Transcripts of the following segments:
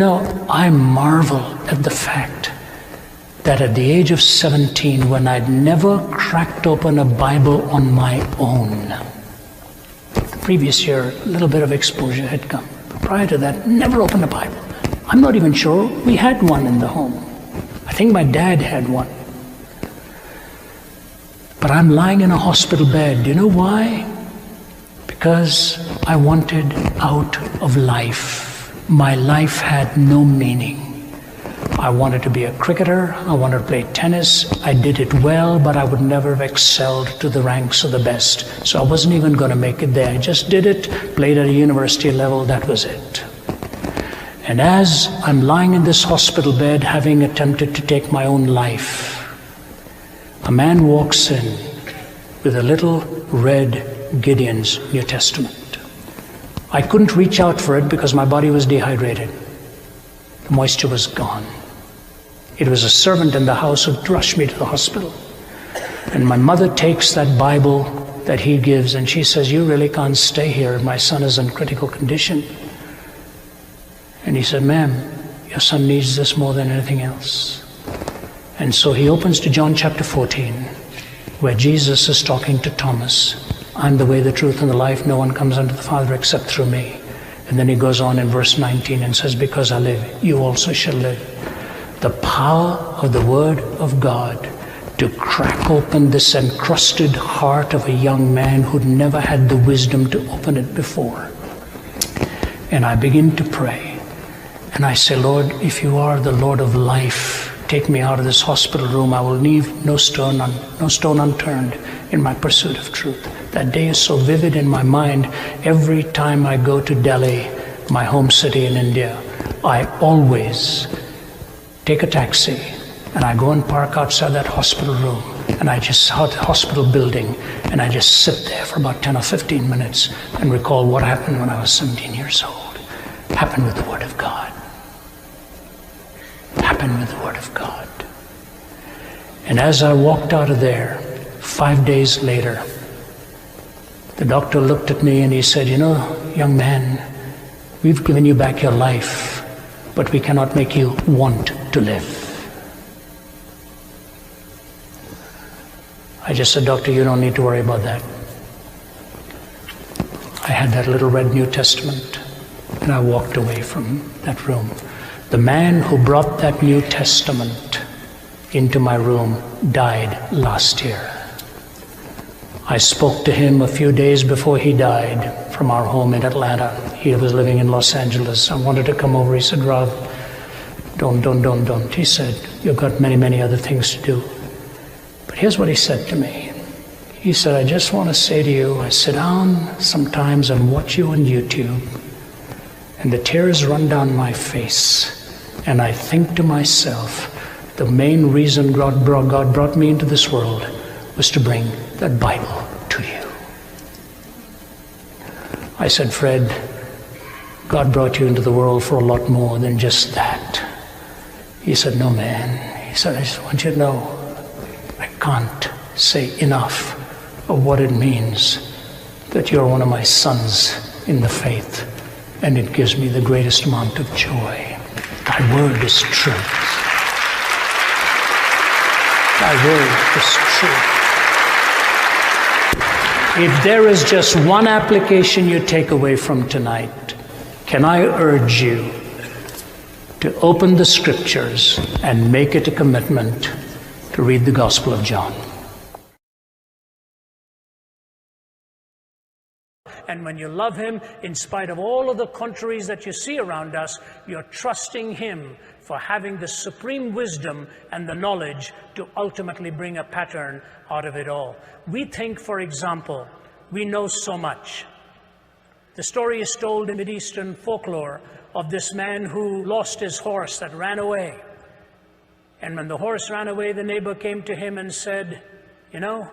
I marvel at the fact that at the age of 17, when I'd never cracked open a Bible on my own, the previous year, a little bit of exposure had come. Prior to that, never opened a Bible. I'm not even sure we had one in the home. I think my dad had one. But I'm lying in a hospital bed. Do you know why? Because I wanted out of life. My life had no meaning. I wanted to be a cricketer. I wanted to play tennis. I did it well, but I would never have excelled to the ranks of the best. So I wasn't even going to make it there. I just did it, played at a university level, that was it. And as I'm lying in this hospital bed, having attempted to take my own life, a man walks in with a little red Gideon's New Testament. I couldn't reach out for it because my body was dehydrated. The moisture was gone. It was a servant in the house who rushed me to the hospital. And my mother takes that Bible that he gives and she says, "You really can't stay here. My son is in critical condition." And he said, "Ma'am, your son needs this more than anything else." And so he opens to John chapter 14, where Jesus is talking to Thomas. "I'm the way, the truth, and the life. No one comes unto the Father except through me." And then he goes on in verse 19 and says, "Because I live, you also shall live." The power of the Word of God to crack open this encrusted heart of a young man who'd never had the wisdom to open it before. And I begin to pray. And I say, "Lord, if you are the Lord of life, take me out of this hospital room. I will leave no stone unturned in my pursuit of truth." That day is so vivid in my mind. Every time I go to Delhi, my home city in India, I always take a taxi and I go and park outside that hospital room, and I just saw the hospital building, and I just sit there for about 10 or 15 minutes and recall what happened when I was 17 years old. Happened with the Word of God. Happened with the Word of God. And as I walked out of there, 5 days later, the doctor looked at me and he said, "Young man, we've given you back your life, but we cannot make you want to live." I just said, "Doctor, you don't need to worry about that." I had that little red New Testament and I walked away from that room. The man who brought that New Testament into my room died last year. I spoke to him a few days before he died from our home in Atlanta. He was living in Los Angeles. I wanted to come over. He said, "Rav, don't. He said, "You've got many, many other things to do." But here's what he said to me. He said, "I just want to say to you, I sit down sometimes and watch you on YouTube, and the tears run down my face, and I think to myself, the main reason God brought me into this world was to bring that Bible to you." I said, "Fred, God brought you into the world for a lot more than just that." He said, "No, man." He said, "I just want you to know, I can't say enough of what it means that you're one of my sons in the faith, and it gives me the greatest amount of joy. Thy word is truth. Thy word is truth." If there is just one application you take away from tonight, can I urge you to open the Scriptures and make it a commitment to read the Gospel of John. And when you love Him, in spite of all of the contraries that you see around us, you're trusting Him for having the supreme wisdom and the knowledge to ultimately bring a pattern out of it all. We think, for example, we know so much. The story is told in Mideastern folklore of this man who lost his horse that ran away. And when the horse ran away, the neighbor came to him and said, "You know,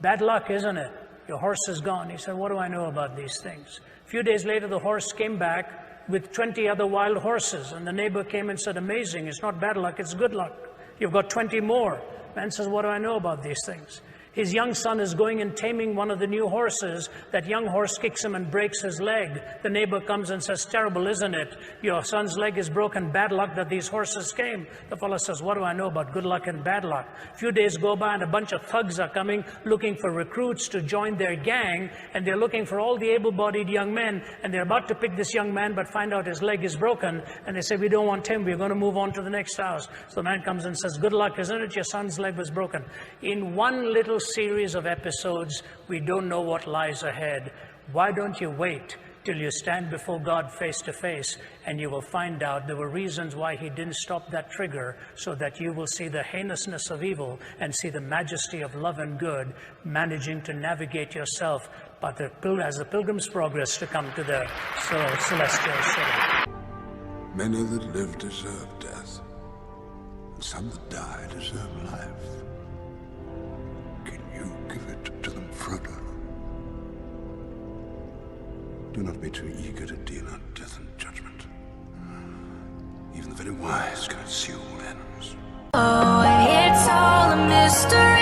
bad luck, isn't it? Your horse is gone." He said, "What do I know about these things?" A few days later, the horse came back with 20 other wild horses. And the neighbor came and said, "Amazing, it's not bad luck, it's good luck. You've got 20 more." Man says, "What do I know about these things?" His young son is going and taming one of the new horses. That young horse kicks him and breaks his leg. The neighbor comes and says, terrible, isn't it? Your son's leg is broken. Bad luck that these horses came. The fellow says, what do I know about good luck and bad luck? A few days go by and a bunch of thugs are coming looking for recruits to join their gang, and they're looking for all the able-bodied young men, and they're about to pick this young man but find out his leg is broken, and they say, we don't want him, we're going to move on to the next house. So the man comes and says, good luck, isn't it? Your son's leg was broken. In one little series of episodes, we don't know what lies ahead. Why don't you wait till you stand before God face to face, and you will find out there were reasons why he didn't stop that trigger, so that you will see the heinousness of evil and see the majesty of love and good, managing to navigate yourself but as the pilgrim's progress to come to the celestial city. Many that live deserve death, and some that die deserve life. Can you give it to them, Frodo? Do not be too eager to deal out death and judgment. Even the very wise cannot see all ends. Oh, it's all a mystery.